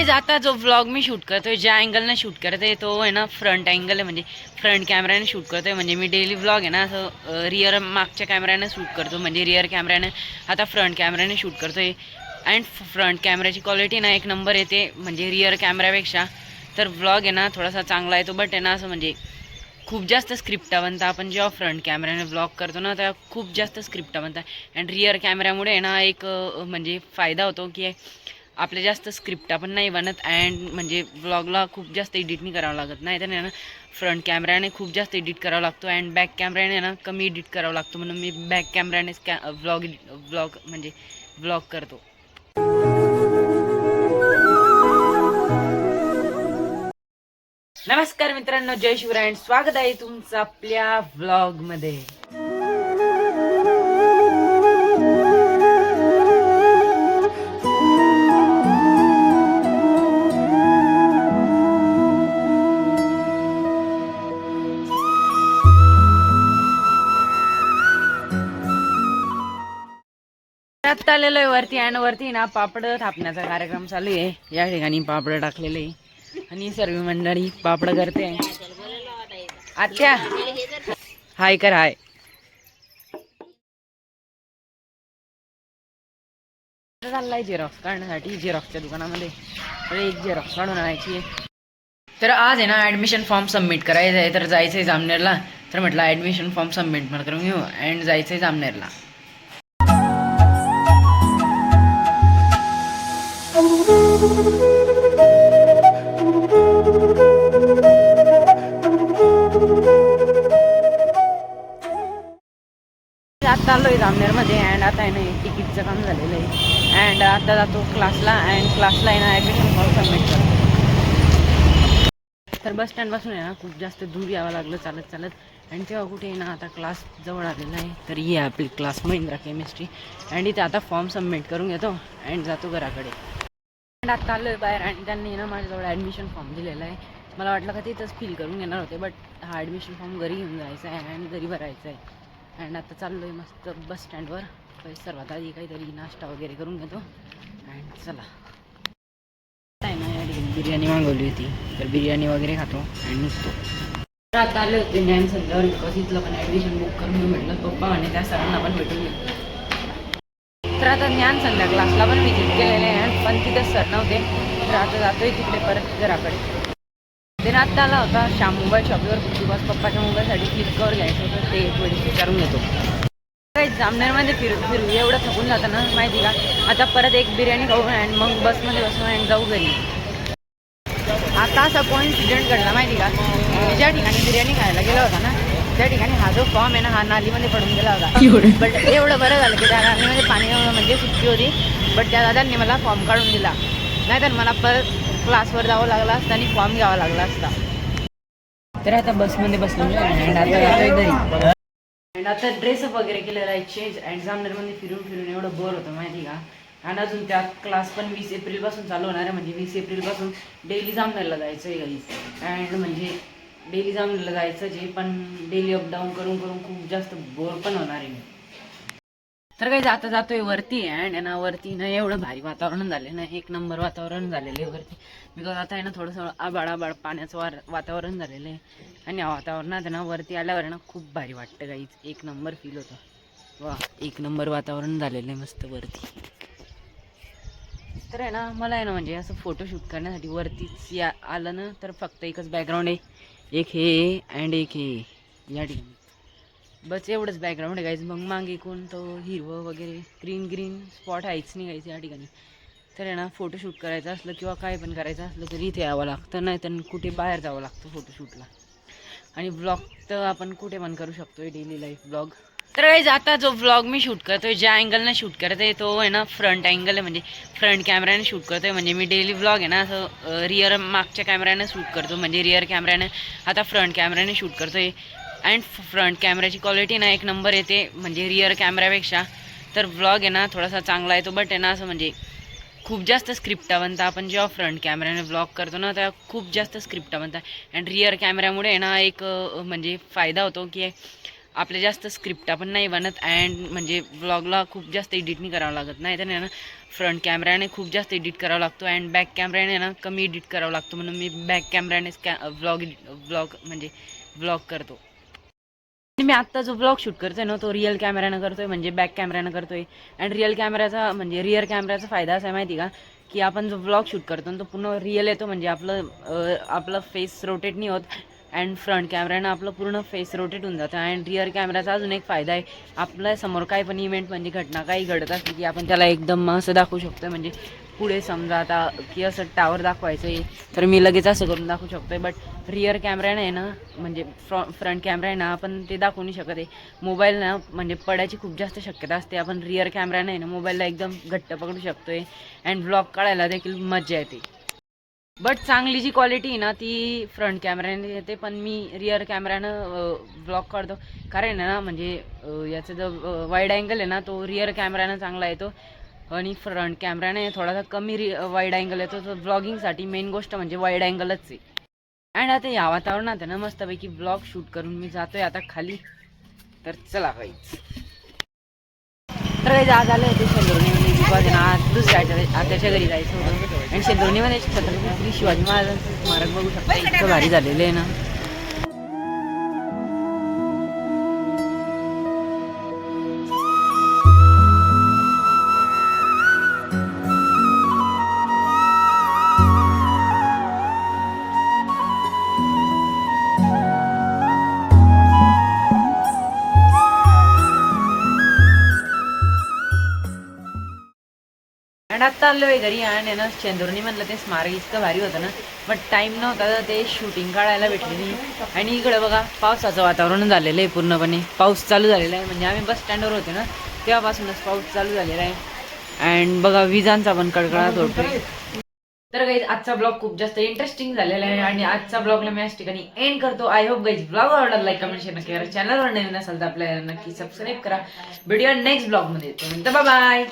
Guys आता जो vlog मी shoot करतोय ज्या अँगलने शूट करते तो आहे ना फ्रंट अँगल आहे, म्हणजे फ्रंट कॅमेऱ्याने शूट करतोय. म्हणजे मी डेली व्लॉग आहे ना असं रिअर मागच्या कॅमेऱ्याने शूट करतो, म्हणजे रिअर कॅमेऱ्याने. आता फ्रंट कॅमेऱ्याने शूट करतोय अँड फ्रंट कॅमेऱ्याची क्वालिटी ना एक नंबर येते, म्हणजे रिअर कॅमेऱ्यापेक्षा. तर व्लॉग आहे ना थोडासा चांगला येतो, बट आहे ना असं म्हणजे खूप जास्त स्क्रिप्टा बनता. आपण जेव्हा फ्रंट कॅमेऱ्याने व्लॉग करतो ना तेव्हा खूप जास्त स्क्रिप्टा बनतात. अँड रिअर कॅमेऱ्यामुळे आहे ना एक म्हणजे फायदा होतो की आपल्या जास्त स्क्रिप्टा पण नाही बनत, अँड म्हणजे व्लॉगला खूप जास्त एडिट नाही करावं लागत. नाही तर ना फ्रंट कॅमेऱ्याने खूप जास्त एडिट करावा लागतो अँड बॅक कॅमेऱ्याने ना कमी एडिट करावं लागतो. म्हणून मी बॅक कॅमेऱ्यानेच व्लॉग म्हणजे व्लॉग करतो. नमस्कार मित्रांनो, जय शिवराय. स्वागत आहे तुमचं आपल्या व्लॉग मध्ये. आता आलेलो आहे वरती, आणि वरती ना पापड थापण्याचा कार्यक्रम चालू आहे. या ठिकाणी पापड टाकलेले आणि सर्व मंडळी पापड करते. आत्या हाय कर हाय. चाललाय झेरॉक्स काढण्यासाठी झेरॉक्सच्या दुकानामध्ये. एक झेरॉक्स काढून आणायची. तर आज आहे ना ॲडमिशन फॉर्म सबमिट करायचं आहे, तर जायचं आहे जामनेरला. तर म्हटलं ॲडमिशन फॉर्म सबमिट करून घेऊ अँड जायचं आहे जामनेरला. आता आलोय जामनेरमध्ये अँड आता आहे ना तिकीटचं काम झालेलं आहे अँड आता जातो क्लासला अँड क्लासला आहे ना ॲडमिशन फॉर्म सबमिट करतो. तर बस स्टँडपासून आहे ना खूप जास्त दूर यावं लागलं चालत चालत, आणि तेव्हा कुठे आहे ना आता क्लास जवळ आलेला आहे. तर ही आहे आपली क्लास महिंद्रा केमिस्ट्री अँड इथे आता फॉर्म सबमिट करून घेतो अँड जातो घराकडे. अँड आता आलो आहे बाहेर आणि त्यांनी ना माझ्याजवळ ॲडमिशन फॉर्म दिलेला आहे. मला वाटलं का तिथंच फिल करून घेणार होते, बट हा ॲडमिशन फॉर्म घरी घेऊन जायचा आहे अँड घरी भरायचा आहे. अँड आता चाललो आहे मस्त बस स्टँडवर. सर्वात आधी काहीतरी नाश्ता वगैरे करून घेतो अँड चला. आहे ना या ठिकाणी बिर्याणी मागवली होती, तर बिर्याणी वगैरे खातो अँड निघतो. तर आता आले होते ज्ञान संध्यावर, बिकॉज इथलं पण ॲडमिशन बुक करून मी म्हटलं पप्पा आणि त्या सरांना पण भेटून घेतो. तर आता ज्ञान संध्या क्लासला पण व्हिजिट केलेले आहे, पण तिथं सर नव्हते. तर आता जातोय तिकडे परत घराकडे. ते आता आला होता श्याम मोबाईल शॉपवर, बिकॉज पप्पाच्या मोबाईलसाठी फ्लिपकार्ट घ्यायचं होतं, ते एक वेळेस विचारून घेतो. काही जामनेरमध्ये फिरू एवढं थकून जातं ना माहिती का. आता परत एक बिर्याणी खाऊ अँड मग बसमध्ये बसू अँड जाऊ घरी. आता असा कोइन्सिडेंट घडला माहिती का, ज्या ठिकाणी बिर्याणी खायला गेला होता ना त्या ठिकाणी हा जो फॉर्म आहे ना हा नालीमध्ये पडून गेला होता. बट एवढं बरं झालं की त्या नालीमध्ये पाणी म्हणजे सुट्टी होती, बट त्या दादांनी मला फॉर्म काढून दिला. नाहीतर मला परत क्लासवर जावं लागलं असतं आणि फॉर्म घ्यावा लागला असता. तर आता बसमध्ये बसलो अँड आता जातोय घरी. अँड आता ड्रेसअप वगैरे केलेला आहे चेंज अँड जामनेरमध्ये फिरून एवढं बोर होतं माहिती का. आणि अजून त्यात क्लास पण 20 एप्रिलपासून चालू होणार आहे, म्हणजे 20 एप्रिलपासून डेली जामनेरला जायचं आहे गाईज. अँड म्हणजे डेली जामनेरला जायचं जे, पण डेली अपडाऊन करून करून खूप जास्त बोर पण होणार आहे. तर काही जातोय वरती अँड ना वरती ना एवढं भारी वातावरण झालं ना, एक नंबर वातावरण झालेलं आहे वरती. बिकॉज आता आहे ना थोडंसं आबाळ पाण्याचं वातावरण झालेलं आहे, आणि या वातावरणात ना वरती आल्यावर ना खूप भारी वाटतं गाईज. एक नंबर फील होतं. वा, एक नंबर वातावरण झालेलं आहे मस्त वरती. तर आहे ना मला आहे ना म्हणजे असं फोटोशूट करण्यासाठी वरतीच आलं ना, तर फक्त एकच बॅकग्राऊंड आहे, एक हे अँड एक हे या ठिकाणी बस एवढंच बॅकग्राऊंड आहे गाईज. मग मागे कोण तो हिरवं वगैरे ग्रीन स्पॉट आहेच नाही गाईज या ठिकाणी. तर आहे ना फोटोशूट करायचं असलं किंवा काय पण करायचं असलं तरी इथे यावं लागतं, नाही तर कुठे बाहेर जावं लागतं फोटोशूटला. आणि ब्लॉग तर आपण कुठे पण करू शकतोय, डेली लाईफ ब्लॉग. तर गाईज आता जो व्लॉग मी शूट करतोय ज्या अँगलने शूट करतोय तो आहे ना फ्रंट अँगल आहे, म्हणजे फ्रंट कॅमेऱ्याने शूट करतोय. म्हणजे मी डेली व्लॉग आहे ना असं रिअर मागच्या कॅमेऱ्याने शूट करतो, म्हणजे रिअर कॅमेऱ्याने. आता फ्रंट कॅमेऱ्याने शूट करतोय अँड फ्रंट कॅमेऱ्याची क्वालिटी ना एक नंबर येते, म्हणजे रिअर कॅमेऱ्यापेक्षा. तर व्लॉग आहे ना थोडासा चांगला येतो, बट आहे ना असं म्हणजे खूप जास्त स्क्रिप्टा बनता. आपण जेव्हा फ्रंट कॅमेऱ्याने व्लॉग करतो ना तेव्हा खूप जास्त स्क्रिप्टा बनतात. अँड रिअर कॅमेऱ्यामुळे आहे ना एक म्हणजे फायदा होतो की आपल्या जास्त स्क्रिप्ट आपण नाही बनत अँड म्हणजे व्लॉगला खूप जास्त एडिट नाही करावं लागत. नाही तर ना फ्रंट कॅमेऱ्याने खूप जास्त एडिट करावा लागतो अँड बॅक कॅमेऱ्याने ना कमी एडिट करावा लागतो. म्हणून मी बॅक कॅमेऱ्यानेच व्लॉग म्हणजे व्लॉग करतो. मी आत्ता जो व्लॉग शूट करतोय ना तो रिअल कॅमेऱ्यानं करतोय, म्हणजे बॅक कॅमेऱ्यानं करतोय. अँड रिअल कॅमेऱ्याचा म्हणजे रिअर कॅमेऱ्याचा फायदा असा आहे माहिती का, की आपण जो व्लॉग शूट करतो ना तो पूर्ण रिअल येतो. म्हणजे आपलं फेस रोटेट नाही होत अँड फ्रंट कॅमेऱ्यानं आपलं पूर्ण फेस रोटेट होऊन जातं. अँड रिअर कॅमेऱ्याचा अजून एक फायदा आहे, आपल्या समोर काही पण इव्हेंट म्हणजे घटना काही घडत असली की आपण त्याला एकदम असं दाखवू शकतो. म्हणजे पुढे समजा आता की असं टावर दाखवायचं आहे तर मी लगेच असं करून दाखवू शकतो. बट रिअर कॅमेऱ्यानं आहे ना म्हणजे फ्रंट कॅमेरा आहे ना आपण ते दाखवू नाही शकत आहे. मोबाईल ना म्हणजे पडायची खूप जास्त शक्यता असते. आपण रिअर कॅमेऱ्यानं आहे ना मोबाईलला एकदम घट्ट पकडू शकतोय अँड व्लॉग काढायला देखील मजा येते. बट चांगली जी क्वालिटी आहे ना ती फ्रंट कॅमेऱ्याने येते, पण मी रिअर कॅमेऱ्यानं व्लॉग काढतो. कारण आहे ना म्हणजे याचा जो वाईड अँगल आहे ना तो रिअर कॅमेऱ्यानं चांगला येतो आणि फ्रंट कॅमेऱ्याने थोडासा कमी वाईड अँगल येतो. तर व्लॉगिंगसाठी मेन गोष्ट म्हणजे वाईड अँगलच आहे. अँड आता या वातावरणात आहे ना मस्तपैकी ब्लॉग शूट करून मी जातोय आता खाली. तर चला काहीच तर काही आज आलं होते शेंदुर्णीमध्ये बिकॉज ना आज दुसऱ्या आत्याच्या घरी जायचं होतं. आणि शेंदुर्णीमध्ये छत्रपती शिवाजी महाराजांचं स्मारक बघू शकता, इतकं भारी झालेलं आहे ना. अँड आत्ता आलो आहे घरी आणि ना चेंदुर्णी म्हणलं ते स्मारक इतकं भारी होतं ना, बट टाईम नव्हता तर ते शूटिंग काढायला भेटले नाही. आणि इकडं बघा पावसाचं वातावरण झालेलं आहे पूर्णपणे, पाऊस चालू झालेला आहे. म्हणजे आम्ही बस स्टँडवर होते ना तेव्हापासूनच पाऊस चालू झालेला आहे. अँड बघा विजांचा पण कडकडाट होतोय. तर गाईज आजचा ब्लॉग खूप जास्त इंटरेस्टिंग झालेला आहे आणि आजचा ब्लॉगला मी याच ठिकाणी एंड करतो. आय होप गाईज ब्लॉग आवडला, लाईक कमेंट शेअर नक्की करा. चॅनलवर नवीन असेल तर आपल्याला नक्की सबस्क्राईब करा. भेटूया नेक्स्ट ब्लॉगमध्ये. Bye bye.